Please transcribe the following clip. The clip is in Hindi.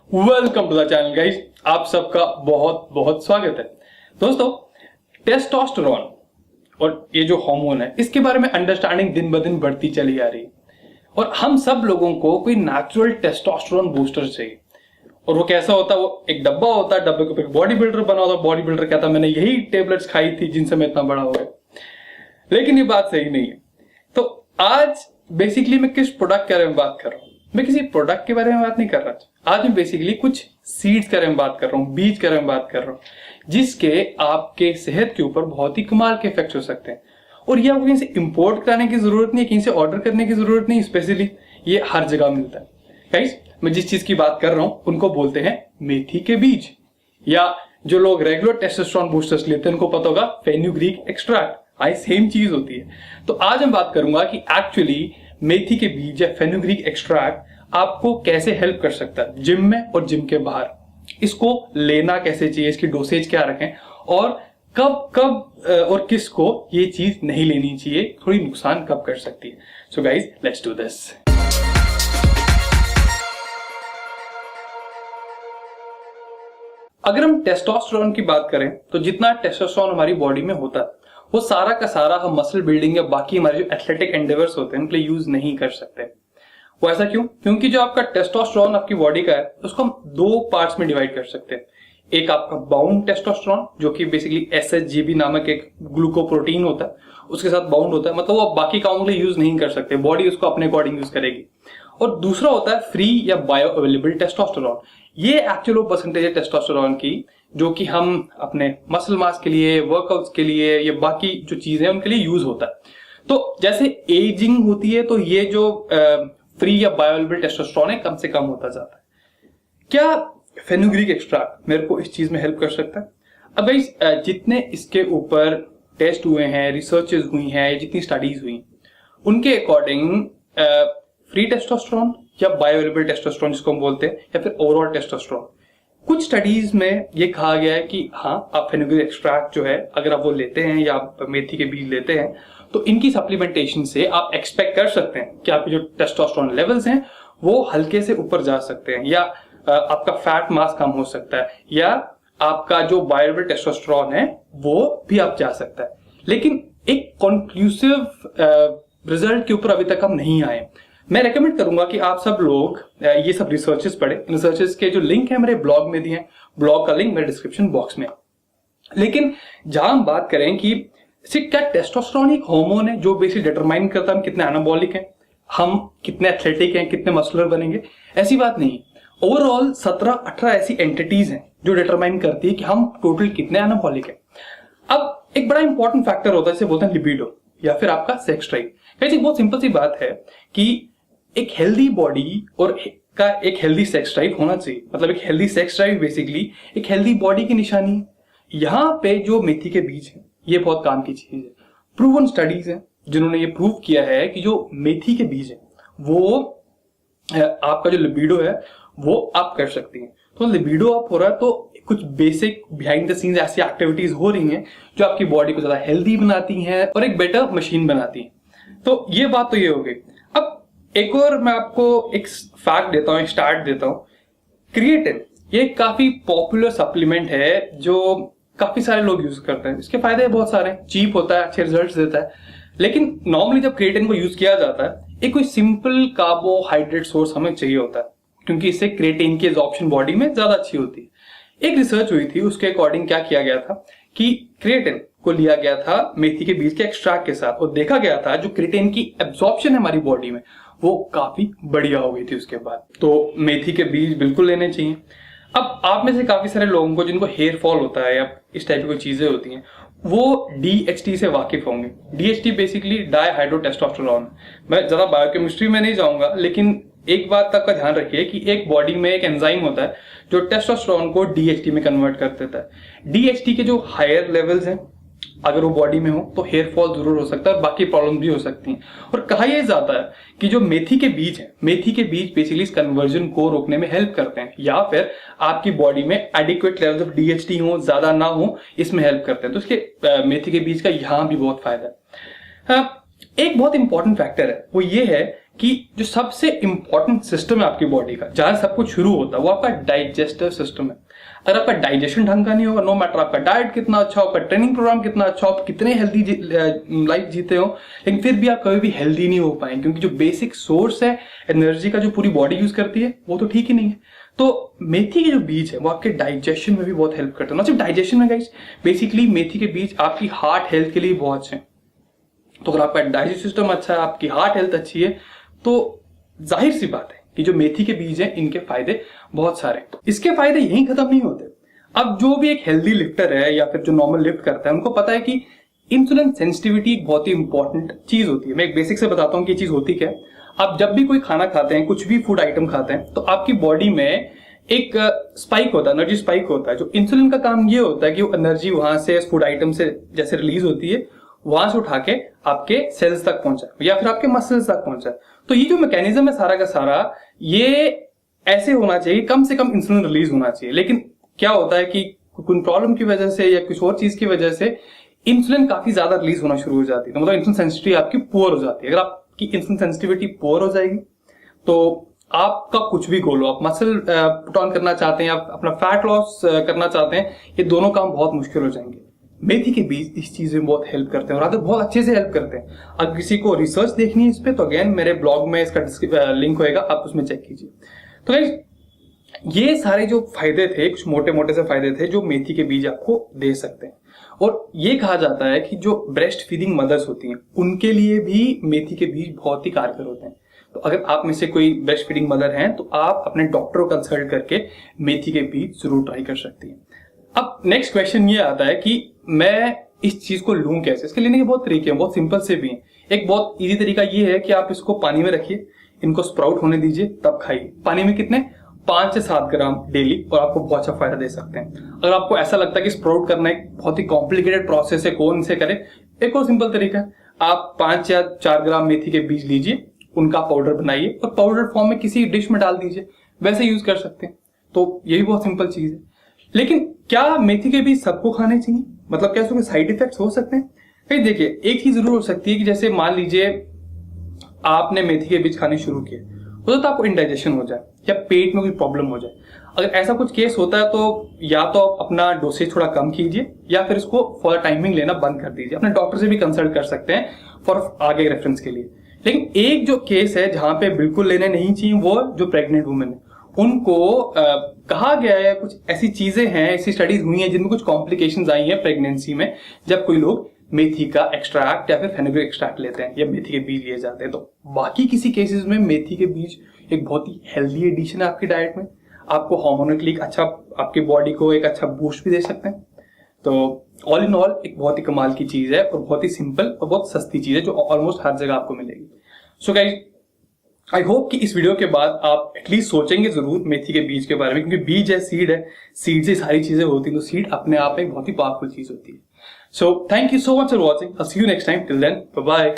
Welcome to the channel guys, आप सबका बहुत बहुत स्वागत है। दोस्तों, टेस्टोस्टेरोन और ये जो हार्मोन है इसके बारे में अंडरस्टैंडिंग दिन ब दिन बढ़ती चली आ रही है और हम सब लोगों को कोई नेचुरल टेस्टोस्टेरोन बूस्टर चाहिए। और वो कैसा होता है? वो एक डब्बा होता है, डब्बे के ऊपर बॉडी बिल्डर बना होता है। बॉडी बिल्डर कहता है मैंने यही टेबलेट्स खाई थी जिनसे मैं इतना बड़ा हो गया। लेकिन ये बात सही नहीं है। तो आज बेसिकली मैं किस प्रोडक्ट के बारे में बात कर रहा हूँ? मैं किसी प्रोडक्ट के बारे में बात नहीं कर रहा। आज मैं बेसिकली कुछ सीड्स के बारे में बात कर रहा हूँ, बीज के बारे में बात कर रहा हूँ, जिसके आपके सेहत के ऊपर बहुत ही कमाल के इफेक्ट हो सकते हैं। और ये आपको कहीं से इंपोर्ट कराने की जरूरत नहीं है, कहीं से ऑर्डर करने की जरूरत नहीं, स्पेशली ये हर जगह मिलता है। गाइस, मैं जिस चीज की बात कर रहा हूँ उनको बोलते हैं मेथी के बीज, या जो लोग रेगुलर टेस्टोस्टेरोन बूस्टर्स लेते हैं उनको पता होगा फेनुग्रीक एक्सट्रैक्ट। आई सेम चीज होती है। तो आज मैं बात करूंगा कि एक्चुअली मेथी के बीज या फेनुग्रीक एक्सट्रैक्ट आपको कैसे हेल्प कर सकता है जिम में और जिम के बाहर। इसको लेना कैसे चाहिए, इसकी डोसेज क्या रखें और कब कब और किसको ये चीज नहीं लेनी चाहिए, थोड़ी नुकसान कब कर सकती है। So guys, let's do this. अगर हम टेस्टोस्टेरोन की बात करें तो जितना टेस्टोस्टेरोन हमारी बॉडी में होता है वो सारा का सारा हम मसल बिल्डिंग या बाकी हमारे जो एथलेटिक एंडेवर्स होते हैं उनके लिए यूज नहीं कर सकते। वो ऐसा क्यों? क्योंकि जो आपका टेस्टोस्टेरोन आपकी बॉडी का है उसको हम दो पार्ट्स में डिवाइड कर सकते हैं। एक आपका बाउंड टेस्टोस्टेरोन जो कि बेसिकली एसएचजीबी नामक एक ग्लूकोप्रोटीन होता है, उसके साथ बाउंड होता है, मतलब वो बाकी कामों के लिए यूज नहीं कर सकते, बॉडी उसको अपने अकॉर्डिंग यूज करेगी। और दूसरा होता है फ्री या बायो अवेलेबल टेस्टोस्टेरोन। ये एक्चुअल परसेंटेज है टेस्टोस्टेरोन की जो कि हम अपने मसल मास के लिए, वर्कआउट्स के लिए, ये बाकी जो चीजें उनके लिए यूज होता है। तो जैसे एजिंग होती है तो ये जो फ्री या बायोअवेलेबल टेस्टोस्टेरोन है कम से कम होता जाता है। क्या फेनुग्रीक एक्सट्रैक्ट मेरे को इस चीज में हेल्प कर सकता है? अब गाइस, जितने इसके ऊपर टेस्ट हुए हैं, रिसर्चेस हुई हैं, जितनी स्टडीज हुई, उनके अकॉर्डिंग फ्री टेस्टोस्टेरोन या बायोअवेलेबल टेस्टोस्टेरोन जिसको हम बोलते हैं, या फिर ओवरऑल टेस्टोस्टेरोन, कुछ स्टडीज में ये कहा गया है कि हाँ, आप फेनुग्रीक एक्सट्रैक्ट जो है अगर आप वो लेते हैं या आप मेथी के बीज लेते हैं तो इनकी सप्लीमेंटेशन से आप एक्सपेक्ट कर सकते हैं कि आपके जो टेस्टोस्टेरोन लेवल्स हैं वो हल्के से ऊपर जा सकते हैं, या आपका फैट मास कम हो सकता है, या आपका जो बायोअवेलेबल टेस्टोस्टेरोन है वो भी आप जा सकता है। लेकिन एक कंक्लूसिव रिजल्ट के ऊपर अभी तक हम नहीं आए। मैं रेकमेंड करूंगा कि आप सब लोग ये सब रिसर्चेस पढ़ें। रिसर्चेस के जो लिंक है मेरे ब्लॉग में दिए हैं, ब्लॉग का लिंक मेरे डिस्क्रिप्शन बॉक्स में। लेकिन जहां हम बात करें कि क्या टेस्टोस्टेरोन एक हार्मोन है जो बेसिकली डिटरमाइन करता है हम कितने एनाबॉलिक हैं, हम कितने एथलेटिक हैं, कितने मस्कुलर बनेंगे, ऐसी बात नहीं। ओवरऑल 17-18 ऐसी एंटिटीज हैं जो डिटरमाइन करती है कि हम टोटल कितने एनाबॉलिक हैं। अब एक बड़ा इंपॉर्टेंट फैक्टर होता है, इसे बोलते हैं लिबिडो या फिर आपका सेक्स ड्राइव। कैसे बहुत सिंपल सी बात है कि एक हेल्दी बॉडी और का एक हेल्दी सेक्स ड्राइव होना चाहिए। मतलब एक हेल्दी सेक्स ड्राइव बेसिकली एक हेल्दी बॉडी की निशानी है। यहाँ पे जो मेथी के बीज है ये बहुत काम की चीज है। प्रूवन स्टडीज हैं जिन्होंने ये प्रूव किया है कि जो मेथी के बीज है वो आपका जो लिबिडो है वो अप कर सकती है। तो लिबिडो अप हो रहा है तो कुछ बेसिक बिहाइंड द सीन्स ऐसी एक्टिविटीज हो रही हैं जो आपकी बॉडी को ज्यादा हेल्दी बनाती हैं और एक बेटर मशीन बनाती हैं। तो ये बात तो ये हो गई। अब एक और मैं आपको एक फैक्ट देता हूँ, एक स्टार्ट देता हूँ। क्रिएटिन ये काफी पॉपुलर सप्लीमेंट है जो काफी सारे लोग यूज करते हैं। इसके फायदे बहुत सारे हैं, चीप होता है, अच्छे रिजल्ट्स देता है। लेकिन नॉर्मली जब क्रिएटिन को यूज किया जाता है एक कोई सिंपल कार्बोहाइड्रेट सोर्स हमें चाहिए होता है, क्योंकि इससे क्रिएटिन की एब्जॉर्प्शन बॉडी में ज्यादा अच्छी होती है। एक रिसर्च हुई थी, उसके अकॉर्डिंग क्या किया गया था कि क्रिएटिन को लिया गया था मेथी के बीज के एक्सट्रैक्ट के साथ और देखा गया था जो क्रिएटिन की एब्जॉर्प्शन है हमारी बॉडी में वो काफी बढ़िया हो गई थी उसके बाद। तो मेथी के बीज बिल्कुल लेने चाहिए। अब आप में से काफी सारे लोगों को जिनको हेयर फॉल होता है या इस टाइप की कोई चीजें होती हैं वो DHT से वाकिफ होंगे। DHT basically dihydrotestosterone. मैं ज्यादा बायोकेमिस्ट्री में नहीं जाऊंगा, लेकिन एक बात तक का ध्यान रखिए कि एक बॉडी में एक एंजाइम होता है जो टेस्टोस्टेरोन को DHT में कन्वर्ट कर देता है। DHT के जो हायर लेवल्स हैं अगर वो बॉडी में हो तो हेयर फॉल जरूर हो सकता है और बाकी प्रॉब्लम भी हो सकती हैं। और कहा यह जाता है कि जो मेथी के बीज है, मेथी के बीज बेसिकली इस कन्वर्जन को रोकने में हेल्प करते हैं, या फिर आपकी बॉडी में एडिक्वेट लेवल्स ऑफ DHT हो, ज्यादा ना हो, इसमें हेल्प करते हैं। तो इसके मेथी के बीज का यहां भी बहुत फायदा है। एक बहुत इंपॉर्टेंट फैक्टर है वो ये है कि जो सबसे इंपॉर्टेंट सिस्टम है आपकी बॉडी का, जहां सब कुछ शुरू होता है, वो आपका डाइजेस्टिव सिस्टम है। अगर आपका डाइजेशन ढंग का नहीं होगा, नो मैटर आपका डाइट कितना अच्छा हो, आपका ट्रेनिंग प्रोग्राम कितना अच्छा हो, आप कितने हेल्दी लाइफ जीते हो, लेकिन फिर भी आप कभी भी हेल्दी नहीं हो पाएंगे, क्योंकि जो बेसिक सोर्स है एनर्जी का जो पूरी बॉडी यूज करती है वो तो ठीक ही नहीं है। तो मेथी के जो बीज है वो आपके डाइजेशन में भी बहुत हेल्प करते हैं, ना सिर्फ डाइजेशन में गाइस, बेसिकली मेथी के बीज आपकी हार्ट हेल्थ के लिए बहुत अच्छे हैं। तो अगर आपका डाइजेस्टिव सिस्टम अच्छा है, आपकी हार्ट हेल्थ अच्छी है, तो जाहिर सी बात है कि जो मेथी के बीज हैं इनके फायदे बहुत सारे हैं। इसके फायदे यहीं खत्म नहीं होते। अब जो भी एक हेल्दी लिफ्टर है या फिर जो नॉर्मल लिफ्ट करता है, उनको पता है कि इंसुलिन सेंसिटिविटी एक बहुत ही इंपॉर्टेंट चीज होती है। मैं एक बेसिक से बताता हूँ कि चीज होती क्या है। आप जब भी कोई खाना खाते हैं, कुछ भी फूड आइटम खाते हैं, तो आपकी बॉडी में एक स्पाइक होता है, एनर्जी स्पाइक होता है। जो इंसुलिन का काम ये होता है कि वो एनर्जी वहां से फूड आइटम से जैसे रिलीज होती है, वहां से उठा के आपके सेल्स तक पहुंचाए या फिर आपके मसल्स तक पहुंचाए। तो ये जो मैकेनिज्म है सारा का सारा, ये ऐसे होना चाहिए, कम से कम इंसुलिन रिलीज होना चाहिए। लेकिन क्या होता है कि कोई प्रॉब्लम की वजह से या कुछ और चीज की वजह से इंसुलिन काफी ज्यादा रिलीज होना शुरू हो जाती है। तो मतलब इंसुलिन सेंसिटिविटी आपकी पुअर हो जाती है। अगर आपकी इंसुलिन सेंसिटिविटी पुअर हो जाएगी तो आपका कुछ भी गोल हो, आप मसल पुट ऑन करना चाहते हैं, आप अपना फैट लॉस करना चाहते हैं, ये दोनों काम बहुत मुश्किल हो जाएंगे। मेथी के बीज इस चीज में बहुत हेल्प करते हैं और बहुत अच्छे से हेल्प करते हैं। अगर किसी को रिसर्च देखनी है इस पे, तो अगेन मेरे ब्लॉग में इसका लिंक होएगा, आप उसमें चेक कीजिए। तो गाइस, ये सारे जो फायदे थे, कुछ मोटे मोटे से फायदे थे जो मेथी के बीज आपको दे सकते हैं। और ये कहा जाता है कि जो ब्रेस्ट फीडिंग मदर्स होती हैं, उनके लिए भी मेथी के बीज बहुत ही कारगर होते हैं। तो अगर आप में से कोई ब्रेस्ट फीडिंग मदर हैं, तो आप अपने डॉक्टर को कंसल्ट करके मेथी के बीज जरूर ट्राई कर सकती हैं। अब नेक्स्ट क्वेश्चन ये आता है कि मैं इस चीज को लूं कैसे। इसके लेने के बहुत तरीके हैं, बहुत सिंपल से भी हैं। एक बहुत इजी तरीका ये है कि आप इसको पानी में रखिए, इनको स्प्राउट होने दीजिए, तब खाइए। पानी में कितने 5 से 7 ग्राम डेली, और आपको बहुत अच्छा फायदा दे सकते हैं। अगर आपको ऐसा लगता है कि स्प्राउट करना एक बहुत ही कॉम्प्लिकेटेड प्रोसेस है, कौन से करें, एक और सिंपल तरीका है, आप 5 या 4 ग्राम मेथी के बीज लीजिए, उनका पाउडर बनाइए और पाउडर फॉर्म में किसी डिश में डाल दीजिए, वैसे यूज कर सकते हैं। तो ये भी बहुत सिंपल चीज है। लेकिन क्या मेथी के बीज सबको खाने चाहिए? मतलब क्या उसके साइड इफेक्ट्स हो सकते हैं? कहीं देखिए, एक चीज जरूर हो सकती है कि जैसे मान लीजिए आपने मेथी के बीज खाने शुरू किए, हो तो आपको इंडाइजेशन हो जाए या पेट में कोई प्रॉब्लम हो जाए। अगर ऐसा कुछ केस होता है तो या तो आप अपना डोसेज थोड़ा कम कीजिए या फिर इसको फॉर टाइमिंग लेना बंद कर दीजिए। अपने डॉक्टर से भी कंसल्ट कर सकते हैं फॉर आगे रेफरेंस के लिए। लेकिन एक जो केस है जहां पे बिल्कुल लेने नहीं चाहिए, वो जो प्रेग्नेंट वुमेन है, उनको कहा गया है, कुछ ऐसी चीजें हैं, ऐसी स्टडीज हुई हैं जिनमें कुछ कॉम्प्लिकेशंस आई हैं प्रेगनेंसी में, जब कोई लोग मेथी का एक्सट्रैक्ट या फिर फेनुग्रीक एक्सट्रैक्ट लेते हैं या मेथी के बीज लिए जाते हैं। तो बाकी किसी केसेस में मेथी के बीज एक बहुत ही हेल्दी एडिशन है आपकी डाइट में, आपको हार्मोनिकली अच्छा, आपकी बॉडी को एक अच्छा बूस्ट भी दे सकते हैं। तो ऑल इन ऑल एक बहुत ही कमाल की चीज है और बहुत ही सिंपल और बहुत सस्ती चीज है जो ऑलमोस्ट हर जगह आपको मिलेगी। सो गाइस, आई होप कि इस वीडियो के बाद आप एटलीस्ट सोचेंगे जरूर मेथी के बीज के बारे में, क्योंकि बीज है, सीड है, सीड से सारी चीजें होती हैं, तो सीड अपने आप में बहुत ही पावरफुल चीज होती है। So thank you so much for watching, I see you next time, till then bye bye.